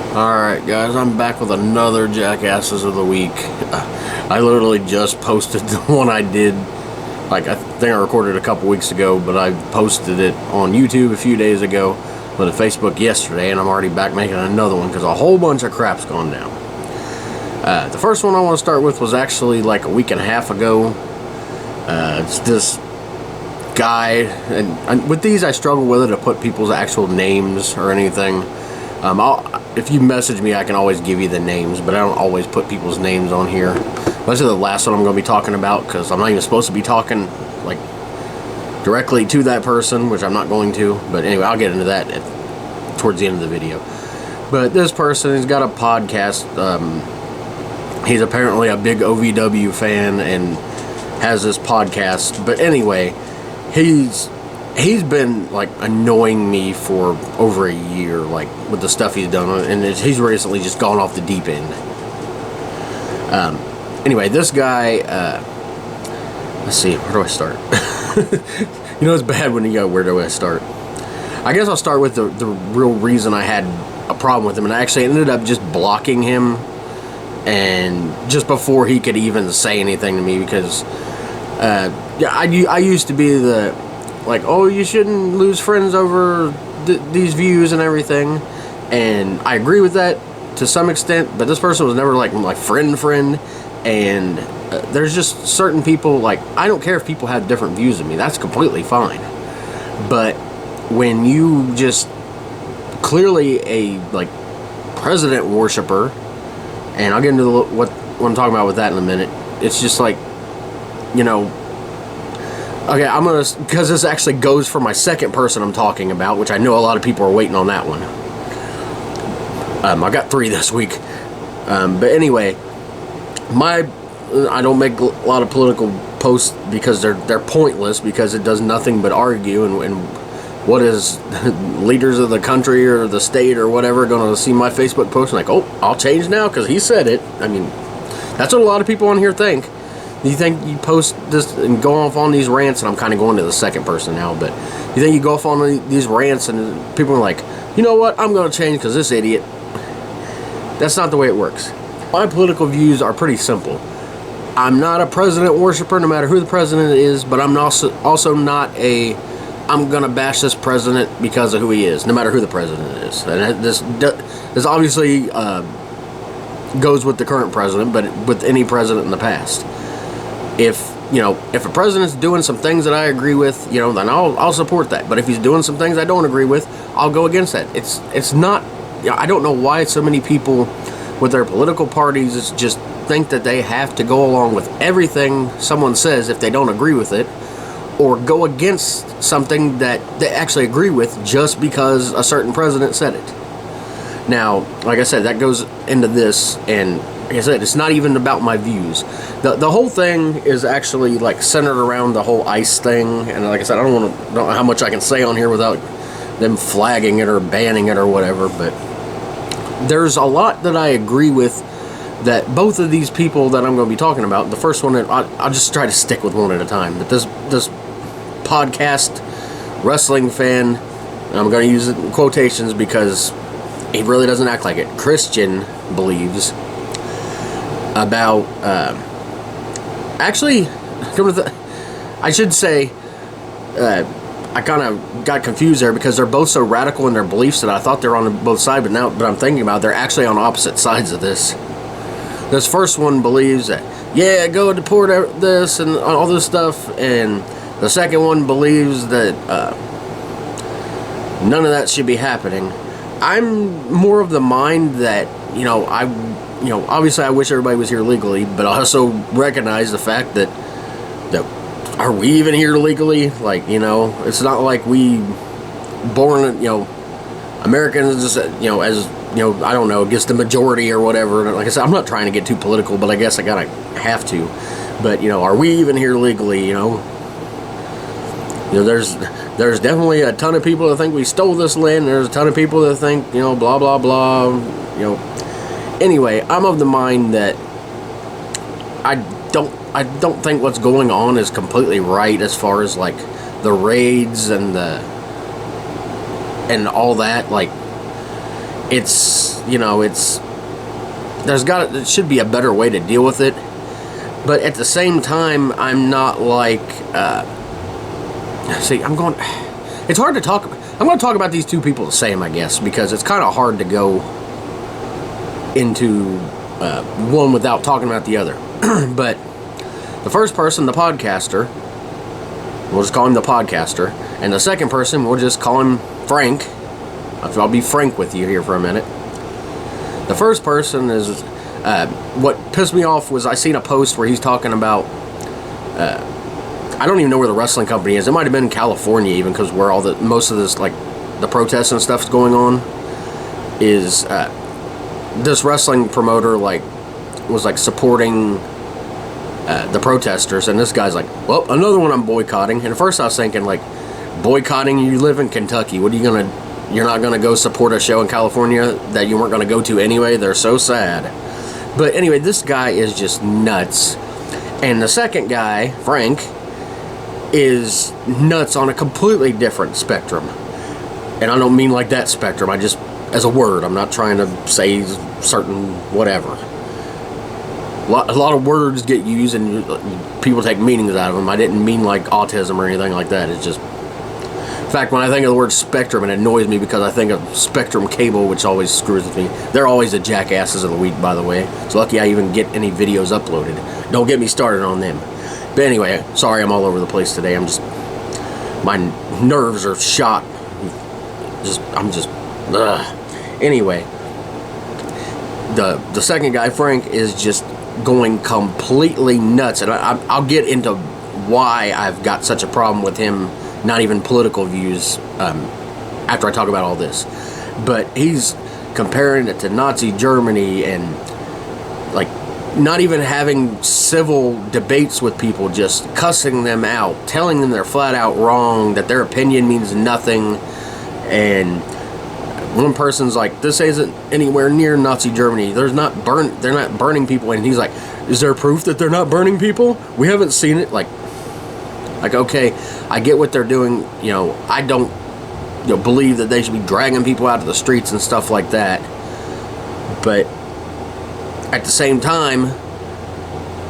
Alright guys, I'm back with another Jackasses of the Week. I literally just posted the one I did, I think I recorded a couple weeks ago, but I posted it on YouTube a few days ago, but on Facebook yesterday, and I'm already back making another one because a whole bunch of crap's gone down. The first one I want to start with was actually like a week and a half ago. It's this guy, and with these I struggle whether to put people's actual names or anything. If you message me, I can always give you the names, but I don't always put people's names on here. This is the last one I'm going to be talking about because I'm not even supposed to be talking like directly to that person, which I'm not going to. But anyway, I'll get into that towards the end of the video. But this person, he's got a podcast. He's apparently a big OVW fan and has this podcast. But anyway, he's been like annoying me for over a year, like with the stuff he's done, and he's recently just gone off the deep end. Anyway, this guy, let's see, where do I start? You know, it's bad when you go, where do I start? I guess I'll start with the real reason I had a problem with him, and I actually ended up just blocking him, and just before he could even say anything to me, because yeah, I used to be the like, oh, you shouldn't lose friends over these views and everything, and I agree with that to some extent, but this person was never like my friend, and there's just certain people, like, I don't care if people have different views of me, that's completely fine, but when you just clearly a like president worshiper, and I'll get into what I'm talking about with that in a minute, it's just like, you know, okay, I'm gonna, because this actually goes for my second person I'm talking about, which I know a lot of people are waiting on that one. I got 3 this week. But anyway, I don't make a lot of political posts because they're pointless, because it does nothing but argue, and what is leaders of the country or the state or whatever gonna see my Facebook post and like, oh, I'll change now because he said it. I mean, that's what a lot of people on here think. You think you post this and go off on these rants, and I'm kind of going to the second person now, but you think you go off on these rants and people are like, you know what, I'm going to change because this idiot. That's not the way it works. My political views are pretty simple. I'm not a president worshiper no matter who the president is, but I'm also not I'm going to bash this president because of who he is, no matter who the president is. And this obviously goes with the current president, but with any president in the past. If a president's doing some things that I agree with, then I'll support that. But if he's doing some things I don't agree with, I'll go against that. It's not, I don't know why so many people with their political parties just think that they have to go along with everything someone says if they don't agree with it, or go against something that they actually agree with just because a certain president said it. Now, like I said, that goes into this, and like I said, it's not even about my views. The whole thing is actually like centered around the whole ICE thing, and like I said, I don't know how much I can say on here without them flagging it or banning it or whatever, but there's a lot that I agree with that both of these people that I'm going to be talking about. The first one, I'll just try to stick with one at a time, but this podcast wrestling fan, and I'm going to use it in quotations because he really doesn't act like it, Christian believes about, actually, I should say, I kind of got confused there because they're both so radical in their beliefs that I thought they were on both sides, but I'm thinking about it, they're actually on opposite sides of this. This first one believes that, yeah, go deport this and all this stuff, and the second one believes that none of that should be happening. I'm more of the mind that, obviously I wish everybody was here legally, but I also recognize the fact that are we even here legally? Like, it's not like we born, Americans, as, I don't know, against the majority or whatever. Like I said, I'm not trying to get too political, but I guess I gotta have to. But, are we even here legally, there's definitely a ton of people that think we stole this land. There's a ton of people that think, blah, blah, blah, Anyway, I'm of the mind that I don't think what's going on is completely right as far as, like, the raids and all that. Like, it's, you know, it should be a better way to deal with it. But at the same time, I'm not like, it's hard to talk, I'm going to talk about these two people the same, I guess, because it's kind of hard to go into one without talking about the other. But the first person, the podcaster, we'll just call him the podcaster, and the second person, we'll just call him Frank. I'll be frank with you here for a minute. The first person is, what pissed me off was I seen a post where he's talking about, I don't even know where the wrestling company is. It might have been in California even, because where most of this, like, the protests and stuff's going on, is, this wrestling promoter, like, was, like, supporting, the protesters, and this guy's like, well, another one I'm boycotting. And at first I was thinking, like, boycotting, you live in Kentucky, you're not gonna go support a show in California that you weren't gonna go to anyway? They're so sad. But anyway, this guy is just nuts. And the second guy, Frank, is nuts on a completely different spectrum. And I don't mean like that spectrum, I just, as a word, I'm not trying to say certain whatever. A lot of words get used and people take meanings out of them. I didn't mean like autism or anything like that. It's just, in fact, when I think of the word spectrum, it annoys me because I think of Spectrum Cable, which always screws with me. They're always the jackasses of the week, by the way. It's lucky I even get any videos uploaded. Don't get me started on them. But anyway, sorry I'm all over the place today. My nerves are shot. Anyway, the second guy, Frank, is just going completely nuts. And I'll get into why I've got such a problem with him. Not even political views, after I talk about all this. But he's comparing it to Nazi Germany and, like, not even having civil debates with people, just cussing them out, telling them they're flat out wrong, that their opinion means nothing. And one person's like, this isn't anywhere near Nazi Germany. They're not burning people. And he's like, is there proof that they're not burning people? We haven't seen it. Like, okay, I get what they're doing. You know, I don't believe that they should be dragging people out of the streets and stuff like that. But at the same time,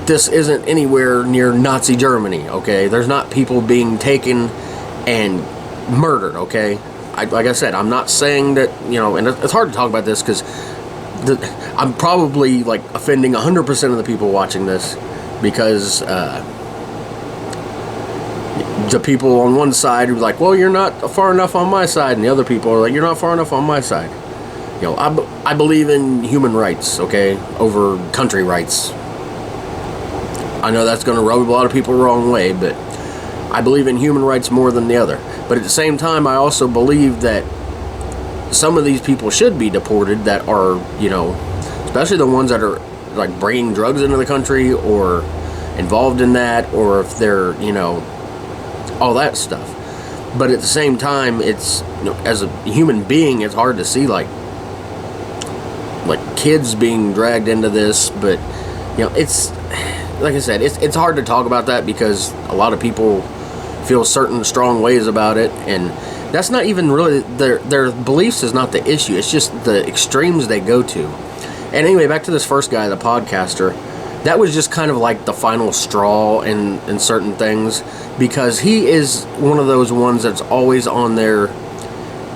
this isn't anywhere near Nazi Germany, okay? There's not people being taken and murdered, okay? Like I said, I'm not saying that, and it's hard to talk about this because I'm probably, like, offending 100% of the people watching this because, the people on one side who are like, well, you're not far enough on my side, and the other people are like, you're not far enough on my side. I believe in human rights, okay, over country rights. I know that's going to rub a lot of people the wrong way, but I believe in human rights more than the other. But at the same time, I also believe that some of these people should be deported that are, especially the ones that are, like, bringing drugs into the country or involved in that, or if they're, all that stuff. But at the same time, it's, as a human being, it's hard to see, like kids being dragged into this. But it's, like I said, it's hard to talk about that because a lot of people feel certain strong ways about it, and that's not even really their beliefs is not the issue. It's just the extremes they go to. And anyway, back to this first guy, the podcaster. That was just kind of like the final straw in certain things, because he is one of those ones that's always on there,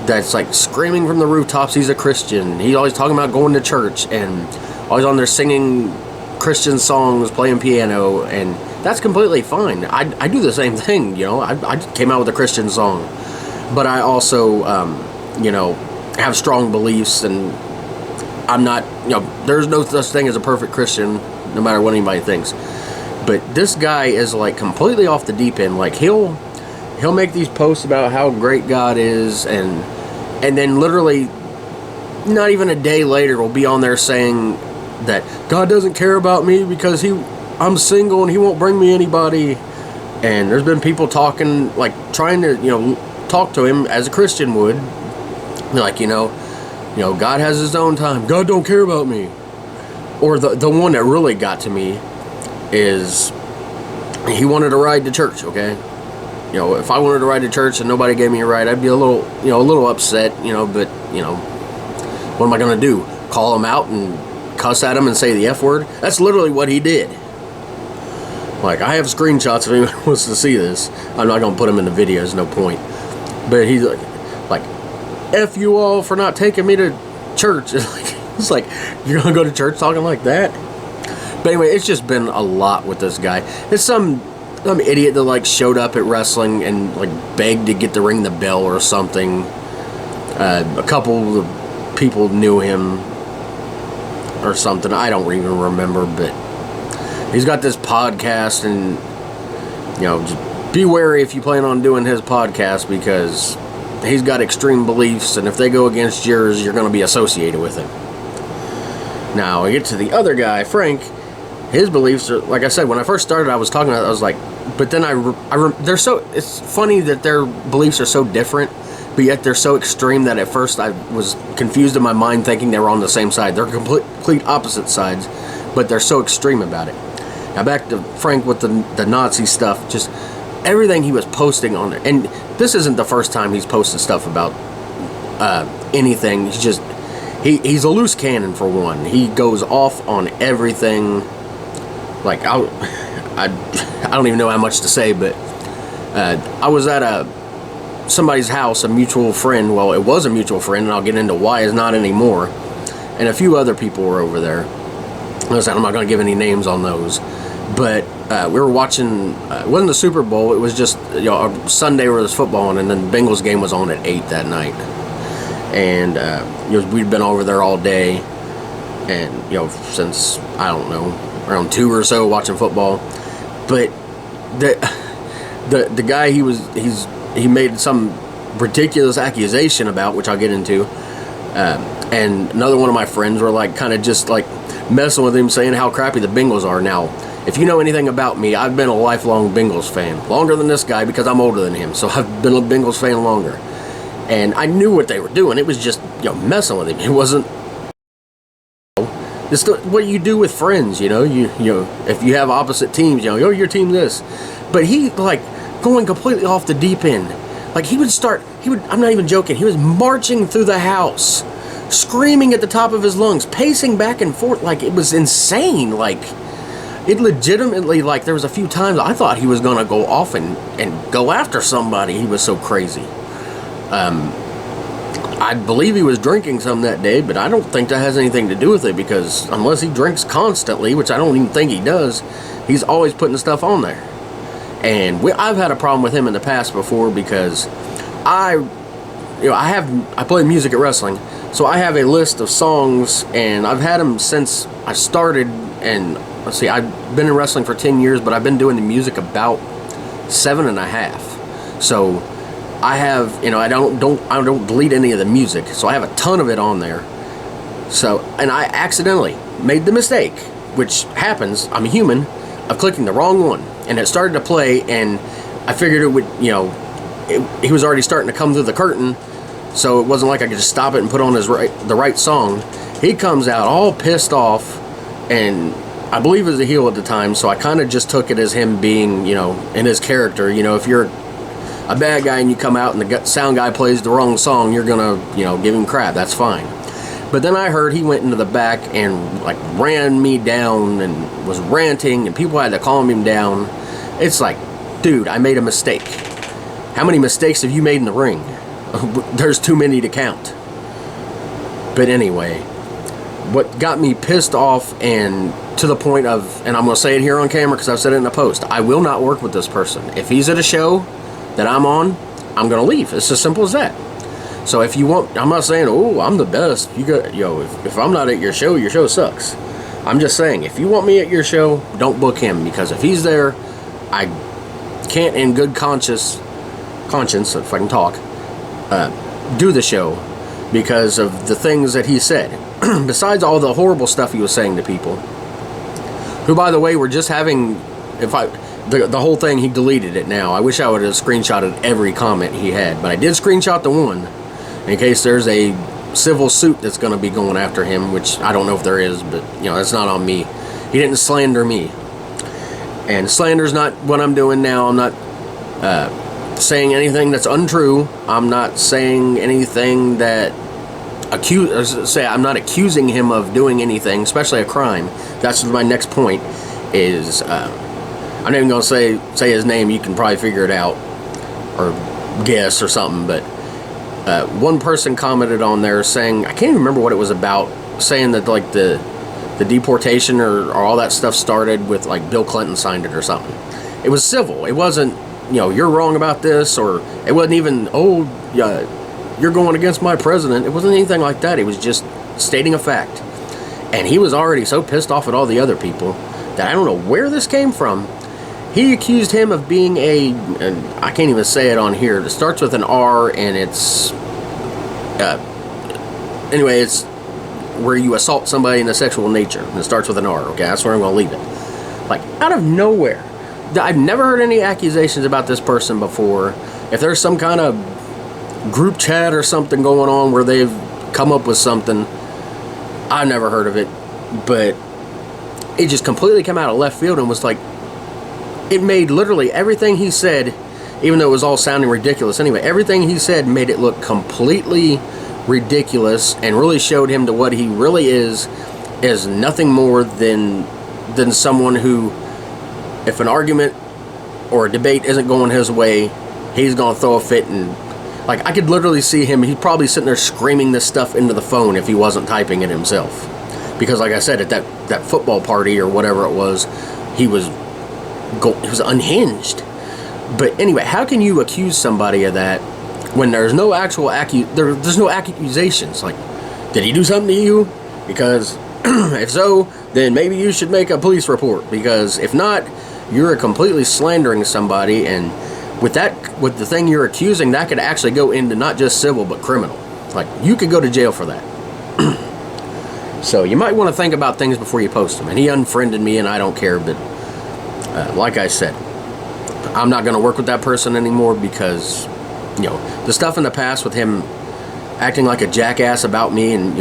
that's like screaming from the rooftops he's a Christian. He's always talking about going to church and always on there singing Christian songs, playing piano, and that's completely fine. I do the same thing, I came out with a Christian song, but I also, have strong beliefs, and I'm not, there's no such thing as a perfect Christian, no matter what anybody thinks. But this guy is like completely off the deep end. Like he'll make these posts about how great God is, and then literally not even a day later will be on there saying that God doesn't care about me because I'm single and he won't bring me anybody. And there's been people talking, like trying to talk to him as a Christian would, like God has his own time. God don't care about me. Or the one that really got to me is he wanted to ride to church, okay? If I wanted to ride to church and nobody gave me a ride, I'd be a little upset, but, What am I going to do? Call him out and cuss at him and say the F word? That's literally what he did. Like, I have screenshots if anyone wants to see this. I'm not going to put them in the video, there's no point. But he's like, F you all for not taking me to church. It's like, you're going to go to church talking like that? But anyway, it's just been a lot with this guy. It's some idiot that like showed up at wrestling and like begged to get to ring the bell or something. A couple of people knew him or something. I don't even remember, but he's got this podcast, and just be wary if you plan on doing his podcast, because he's got extreme beliefs, and if they go against yours, you're going to be associated with him. Now, I get to the other guy, Frank. His beliefs are, like I said, when I first started, I was talking about it, I was like, but then they're so, it's funny that their beliefs are so different, but yet they're so extreme that at first I was confused in my mind thinking they were on the same side. They're complete opposite sides, but they're so extreme about it. Now back to Frank with the Nazi stuff, just everything he was posting on it. And this isn't the first time he's posted stuff about anything. He's a loose cannon, for one. He goes off on everything. Like, I don't even know how much to say, but I was at somebody's house, a mutual friend. Well, it was a mutual friend, and I'll get into why it's not anymore. And a few other people were over there. I'm not going to give any names on those. But we were watching, it wasn't the Super Bowl, it was just a Sunday where there's football on, and then the Bengals game was on at 8 that night. And we'd been over there all day, and since, I don't know, around 2 or so watching football. But the guy he made some ridiculous accusation about, which I'll get into, and another one of my friends were like kind of just like messing with him, saying how crappy the Bengals are. Now, if you know anything about me, I've been a lifelong Bengals fan, longer than this guy because I'm older than him, so I've been a Bengals fan longer. And I knew what they were doing. It was just messing with him. It wasn't. It's what you do with friends, you if you have opposite teams, your team this. But he, like, going completely off the deep end. Like, I'm not even joking, he was marching through the house, screaming at the top of his lungs, pacing back and forth, like, it was insane. Like, it legitimately, like, there was a few times I thought he was going to go off and go after somebody. He was so crazy. I believe he was drinking some that day, but I don't think that has anything to do with it, because unless he drinks constantly, which I don't even think he does, he's always putting stuff on there. And I've had a problem with him in the past before, because I play music at wrestling, so I have a list of songs, and I've had them since I started. And let's see, I've been in wrestling for 10 years, but I've been doing the music about 7.5. So I have, I don't delete any of the music, so I have a ton of it on there. So, and I accidentally made the mistake, which happens, I'm a human, of clicking the wrong one, and it started to play, and I figured it would, he was already starting to come through the curtain, so it wasn't like I could just stop it and put on the right song. He comes out all pissed off, and I believe he was a heel at the time, so I kind of just took it as him being, in his character. If you're a bad guy and you come out and the sound guy plays the wrong song, you're gonna, give him crap. That's fine. But then I heard he went into the back and like ran me down and was ranting, and people had to calm him down. It's like, dude, I made a mistake. How many mistakes have you made in the ring? There's too many to count. But anyway, what got me pissed off, and to the point of, and I'm gonna say it here on camera because I've said it in a post, I will not work with this person. If he's at a show that I'm on, I'm gonna leave. It's as simple as that. So if you want, I'm not saying, oh, I'm the best. You got, if I'm not at your show sucks. I'm just saying, if you want me at your show, don't book him, because if he's there, I can't in good conscience, if I can talk, do the show because of the things that he said. Besides all the horrible stuff he was saying to people, who, by the way, were just having, the whole thing, he deleted it now. I wish I would have screenshotted every comment he had, but I did screenshot the one in case there's a civil suit that's going to be going after him, which I don't know if there is, but that's not on me. He didn't slander me, and slander's not what I'm doing now. I'm not saying anything that's untrue. I'm not saying anything that say I'm not accusing him of doing anything, especially a crime. That's my next point. Is I'm not even gonna say his name. You can probably figure it out or guess or something. But one person commented on there saying, I can't even remember what it was about, saying that like the deportation or all that stuff started with like Bill Clinton signed it or something. It was civil. It wasn't, you're wrong about this, or it wasn't even, you're going against my president. It wasn't anything like that. It was just stating a fact. And he was already so pissed off at all the other people that I don't know where this came from. He accused him of being and I can't even say it on here. It starts with an R, and it's, anyway, it's where you assault somebody in a sexual nature. And it starts with an R, okay? That's where I'm going to leave it. Like, out of nowhere. I've never heard any accusations about this person before. If there's some kind of group chat or something going on where they've come up with something, I've never heard of it. But it just completely came out of left field and was like, it made literally everything he said, even though it was all sounding ridiculous anyway, everything he said made it look completely ridiculous and really showed him to what he really is nothing more than someone who, if an argument or a debate isn't going his way, he's going to throw a fit. And like, I could literally see him, he's probably sitting there screaming this stuff into the phone if he wasn't typing it himself. Because like I said, at that football party or whatever it was, he was unhinged. But anyway, how can you accuse somebody of that when there's no actual there's no accusations? Like, did he do something to you? Because if so, then maybe you should make a police report. Because if not, you're completely slandering somebody, and with the thing you're accusing, that could actually go into not just civil but criminal. Like, you could go to jail for that. So you might want to think about things before you post them. And he unfriended me, and I don't care. But like I said, I'm not going to work with that person anymore because, the stuff in the past with him acting like a jackass about me and,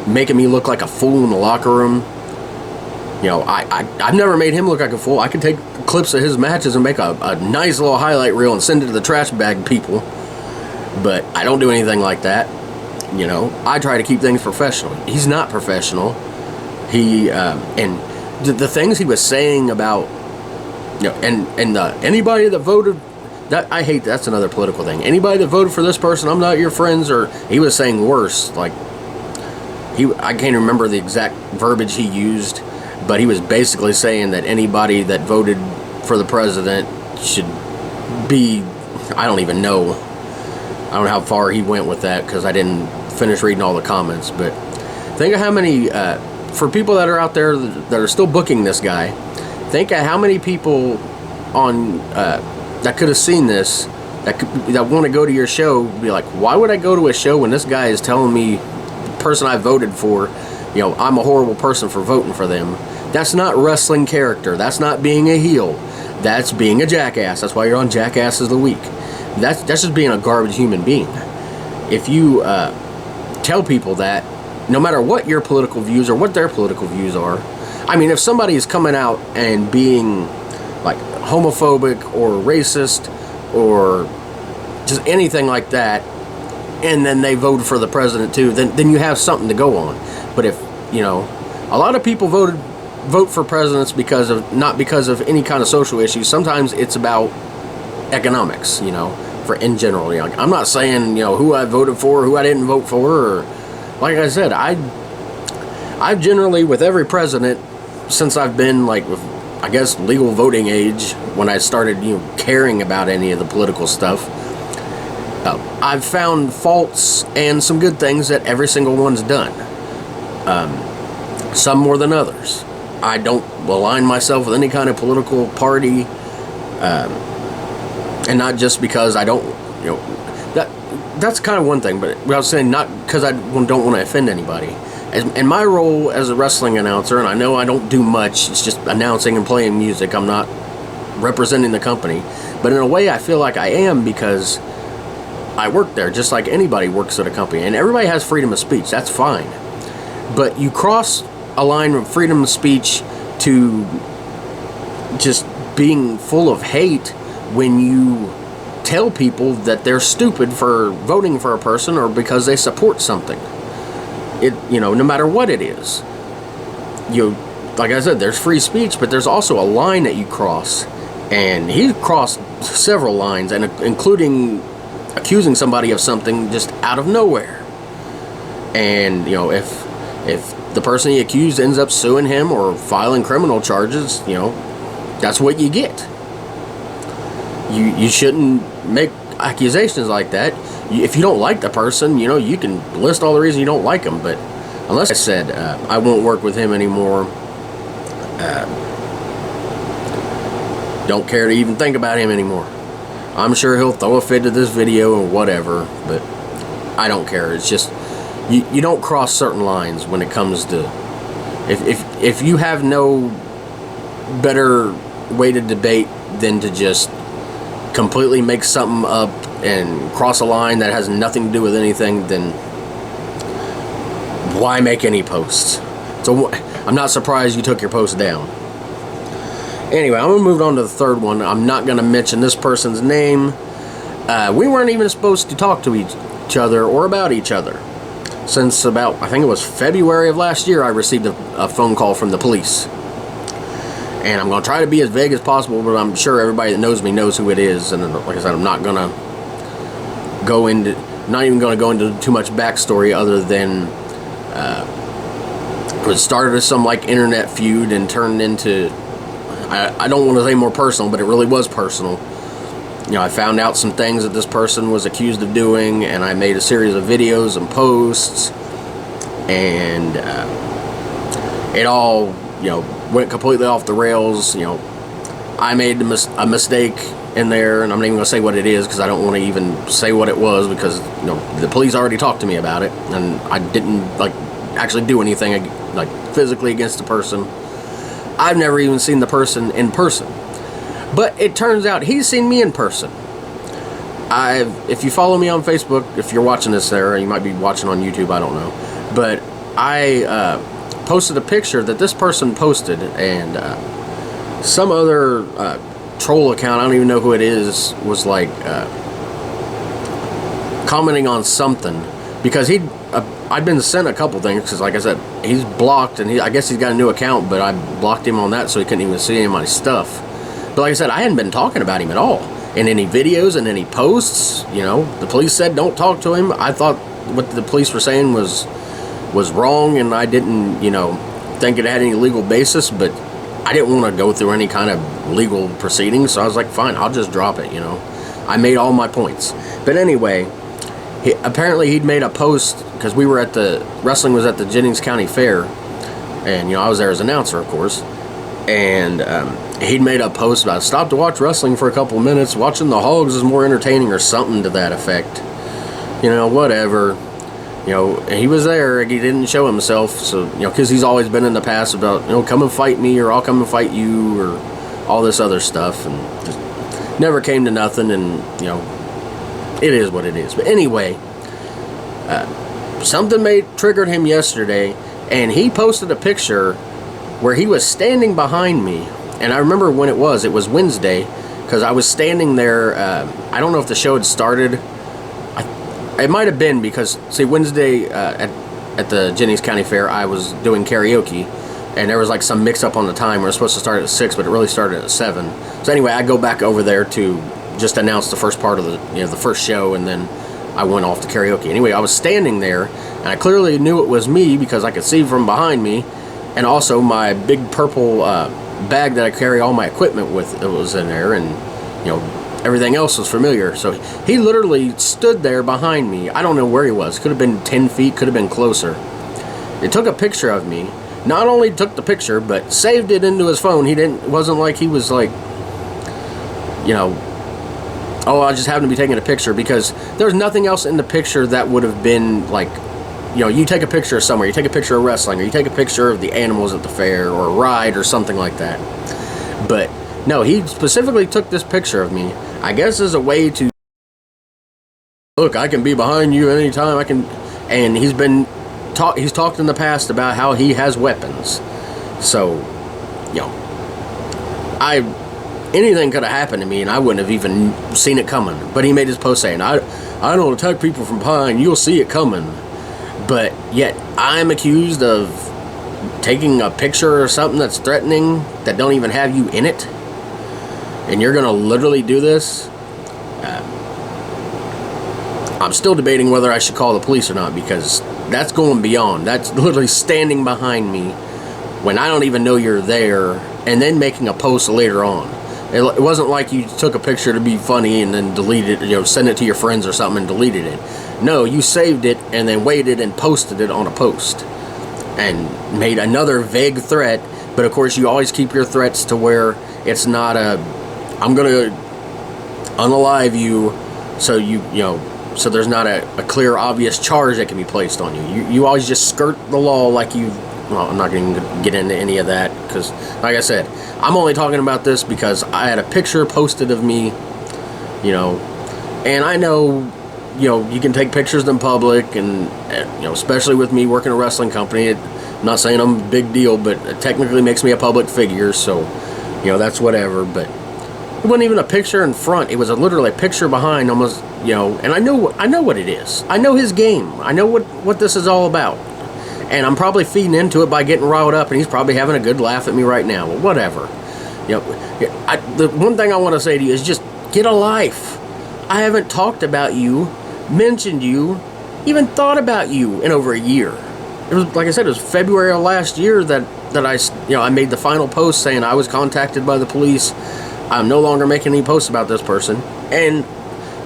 making me look like a fool in the locker room. I've never made him look like a fool. I could take clips of his matches and make a nice little highlight reel and send it to the trash bag people. But I don't do anything like that. I try to keep things professional. He's not professional. He, and the things he was saying about, anybody that voted, that I hate, that's another political thing. Anybody that voted for this person, I'm not your friends, or he was saying worse. Like, I can't remember the exact verbiage he used, but he was basically saying that anybody that voted for the president should be, I don't even know. I don't know how far he went with that because I didn't finish reading all the comments. But think of how many, for people that are out there that are still booking this guy, think of how many people on that could have seen this, that want to go to your show, be like, why would I go to a show when this guy is telling me the person I voted for, I'm a horrible person for voting for them? That's not wrestling character. That's not being a heel. That's being a jackass. That's why you're on Jackasses of the Week. That's just being a garbage human being. If you tell people that, no matter what your political views or what their political views are, I mean, if somebody is coming out and being like homophobic or racist or just anything like that, and then they voted for the president too, then you have something to go on. But if, a lot of people vote for presidents not because of any kind of social issues. Sometimes it's about economics, in general. I'm not saying, who I voted for, who I didn't vote for, or, like I said, I've generally, with every president, since I've been, I guess, legal voting age, when I started, caring about any of the political stuff, I've found faults and some good things that every single one's done. Some more than others. I don't align myself with any kind of political party, and not just because I don't, that's kind of one thing, but I was saying not because I don't want to offend anybody. And my role as a wrestling announcer, and I know I don't do much, it's just announcing and playing music, I'm not representing the company, but in a way I feel like I am because I work there just like anybody works at a company, and everybody has freedom of speech, that's fine. But you cross a line of freedom of speech to just being full of hate when you tell people that they're stupid for voting for a person or because they support something. no matter what it is, like I said, there's free speech, but there's also a line that you cross, and he crossed several lines, and including accusing somebody of something just out of nowhere. And if the person he accused ends up suing him or filing criminal charges, that's what you get. You shouldn't make accusations like that. If you don't like the person, you can list all the reasons you don't like them, but unless I said I won't work with him anymore, don't care to even think about him anymore. I'm sure he'll throw a fit to this video or whatever, but I don't care. It's just you don't cross certain lines when it comes to if you have no better way to debate than to just completely make something up and cross a line that has nothing to do with anything, then why make any posts? So I'm not surprised you took your post down. Anyway, I'm going to move on to the third one. I'm not going to mention this person's name. We weren't even supposed to talk to each other or about each other. Since about, I think it was February of last year, I received a phone call from the police. And I'm going to try to be as vague as possible, but I'm sure everybody that knows me knows who it is. And like I said, I'm not even going to go into too much backstory other than it started as some internet feud and turned into, I don't want to say more personal, but it really was personal. I found out some things that this person was accused of doing, and I made a series of videos and posts, and it all, went completely off the rails. I made a mistake in there, and I'm not even going to say what it is because I don't want to even say what it was because, the police already talked to me about it, and I didn't, actually do anything, physically against the person. I've never even seen the person in person. But it turns out he's seen me in person. If you follow me on Facebook, if you're watching this there, you might be watching on YouTube, I don't know. But I posted a picture that this person posted, and some other troll account, I don't even know who it is, was commenting on something. Because I'd been sent a couple things, because like I said, he's blocked, and I guess he's got a new account, but I blocked him on that so he couldn't even see any of my stuff. But like I said, I hadn't been talking about him at all. In any videos and any posts, the police said don't talk to him. I thought what the police were saying was wrong, and I didn't, think it had any legal basis, but I didn't want to go through any kind of legal proceedings, so I was like, fine, I'll just drop it, I made all my points. But anyway, apparently he'd made a post, because we were wrestling was at the Jennings County Fair, and, I was there as announcer, of course, and he'd made a post about stop to watch wrestling for a couple of minutes, watching the Hogs is more entertaining or something to that effect. Whatever. He was there, he didn't show himself, so, because he's always been in the past about, come and fight me, or I'll come and fight you, or all this other stuff, and just never came to nothing, and, it is what it is. But anyway, something triggered him yesterday, and he posted a picture where he was standing behind me, and I remember when it was Wednesday, because I was standing there, I don't know if the show had started, it might have been, because, see, Wednesday at the Jennings County Fair, I was doing karaoke, and there was some mix-up on the time. We were supposed to start at 6, but it really started at 7. So anyway, I go back over there to just announce the first part of the first show, and then I went off to karaoke. Anyway, I was standing there, and I clearly knew it was me because I could see from behind me, and also my big purple bag that I carry all my equipment with, it was in there, and, everything else was familiar. So he literally stood there behind me. I don't know where he was. Could have been 10 feet, could have been closer. It took a picture of me. Not only took the picture, but saved it into his phone. It wasn't like he was oh, I just happened to be taking a picture, because there's nothing else in the picture that would have been you take a picture of somewhere, you take a picture of wrestling, or you take a picture of the animals at the fair, or a ride, or something like that. But no, he specifically took this picture of me, I guess as a way to, look, I can be behind you anytime, and he's talked in the past about how he has weapons. So, anything could have happened to me, and I wouldn't have even seen it coming. But he made his post saying, I don't attack people from behind, you'll see it coming. But yet I'm accused of taking a picture or something that's threatening that don't even have you in it, and you're gonna literally do this. I'm still debating whether I should call the police or not, because that's going beyond. That's literally standing behind me when I don't even know you're there, and then making a post later on. It wasn't like you took a picture to be funny and then deleted it, send it to your friends or something and deleted it. No, you saved it and then waited and posted it on a post and made another vague threat. But of course, you always keep your threats to where it's not I'm gonna unalive you, so so there's not a clear, obvious charge that can be placed on you. You always just skirt the law like you. Well, I'm not going to get into any of that, because, like I said, I'm only talking about this because I had a picture posted of me, and I know, you can take pictures in public, and, especially with me working a wrestling company, I'm not saying I'm a big deal, but it technically makes me a public figure, so, that's whatever. But it wasn't even a picture in front. It was literally a picture behind, almost, and I know what it is. I know his game. I know what this is all about. And I'm probably feeding into it by getting riled up, and he's probably having a good laugh at me right now. Well, whatever. The one thing I want to say to you is just get a life. I haven't talked about you, mentioned you, even thought about you in over a year. It was, like I said, it was February of last year that I made the final post saying I was contacted by the police. I'm no longer making any posts about this person. And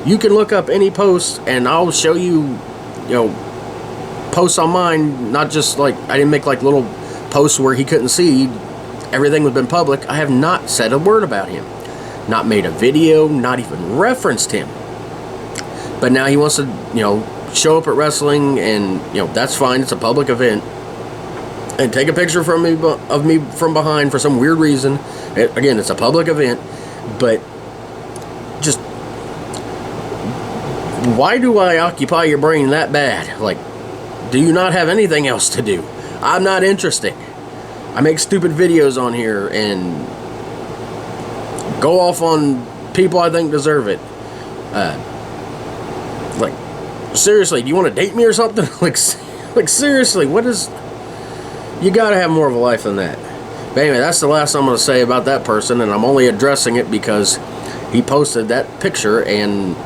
you can look up any post, and I'll show you, posts on mine, not just like, I didn't make like little posts where he couldn't see. Everything has been public. I have not said a word about him, not made a video, not even referenced him. But now he wants to, show up at wrestling, and, that's fine. It's a public event. And take a picture of me from behind for some weird reason. Again, it's a public event, but just, why do I occupy your brain that bad? Like, do you not have anything else to do? I'm not interesting. I make stupid videos on here and go off on people I think deserve it. Like, seriously, do you want to date me or something? like seriously, what is... You gotta have more of a life than that. But anyway, that's the last I'm going to say about that person, and I'm only addressing it because he posted that picture, and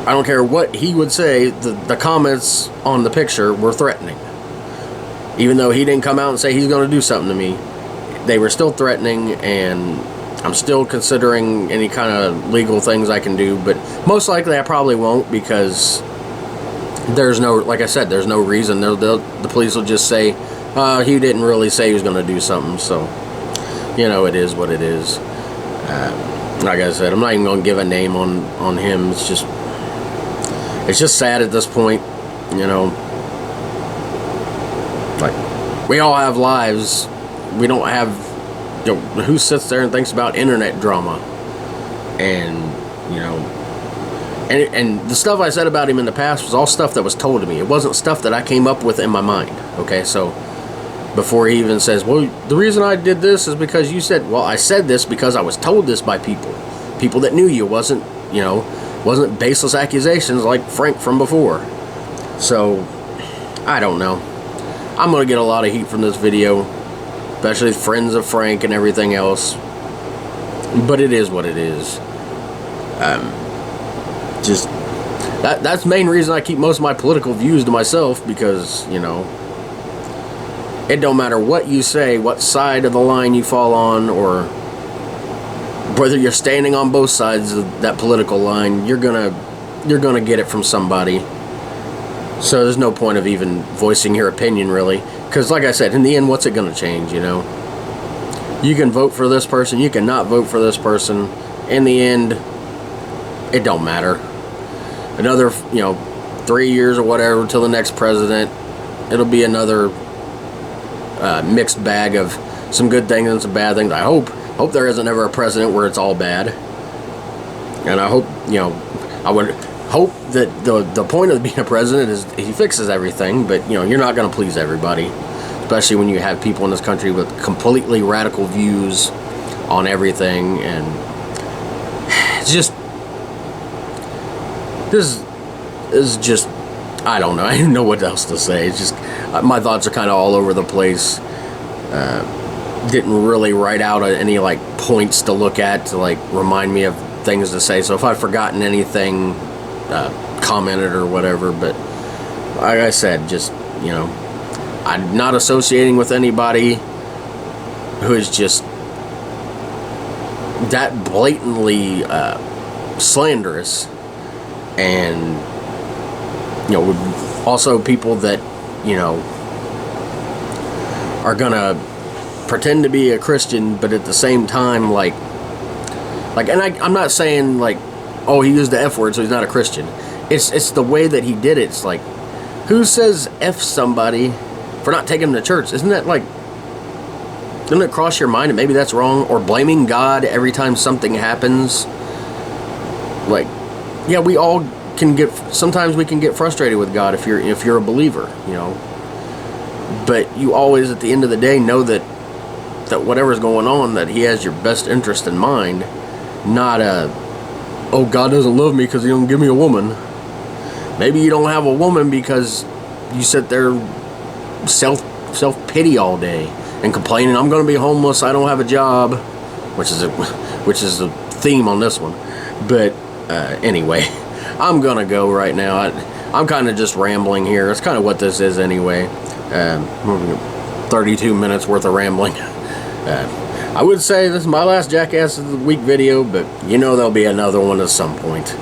I don't care what he would say, the comments on the picture were threatening. Even though he didn't come out and say he's going to do something to me, they were still threatening, and I'm still considering any kind of legal things I can do, but most likely I probably won't, because there's no, like I said, there's no reason. The police will just say, he didn't really say he was going to do something, so, it is what it is. Like I said, I'm not even going to give a name on him. It's just sad at this point, like, we all have lives. We don't have, who sits there and thinks about internet drama? And, and the stuff I said about him in the past was all stuff that was told to me. It wasn't stuff that I came up with in my mind, okay? So, before he even says, well, the reason I did this is because you said, well, I said this because I was told this by people that knew you. Wasn't baseless accusations like Frank from before. So, I don't know. I'm going to get a lot of heat from this video, especially friends of Frank and everything else. But it is what it is. Just, that's the main reason I keep most of my political views to myself, because, it don't matter what you say, what side of the line you fall on, or whether you're standing on both sides of that political line, you're gonna get it from somebody. So there's no point of even voicing your opinion, really, because like I said, in the end, what's it gonna change? You can vote for this person, you can not vote for this person. In the end, it don't matter. Another 3 years or whatever till the next president, it'll be another mixed bag of some good things and some bad things. I hope there isn't ever a president where it's all bad. And I hope, I would hope that the point of being a president is he fixes everything, but, you're not going to please everybody, especially when you have people in this country with completely radical views on everything. And it's just, this is just I don't know. I don't know what else to say. It's just my thoughts are kind of all over the place. Didn't really write out any like points to look at to like remind me of things to say. So if I've forgotten anything, commented or whatever. But like I said, just, you know, I'm not associating with anybody who is just that blatantly slanderous, and you know, also people that, you know, are gonna pretend to be a Christian, but at the same time, like, and I'm not saying like, oh, he used the F word, so he's not a Christian. It's the way that he did it. It's like, who says F somebody for not taking them to church? Isn't that like, doesn't it cross your mind that maybe that's wrong? Or blaming God every time something happens? Like, yeah, we all can get, sometimes we can get frustrated with God if you're a believer, you know. But you always, at the end of the day, know that whatever's going on, that he has your best interest in mind, not oh, God doesn't love me because he don't give me a woman. Maybe you don't have a woman because you sit there self-pity all day and complaining, I'm going to be homeless, I don't have a job, which is a theme on this one. But anyway, I'm going to go right now. I'm kind of just rambling here. It's kind of what this is anyway. 32 minutes worth of rambling. I would say this is my last Jackasses of the Week video, but you know there'll be another one at some point.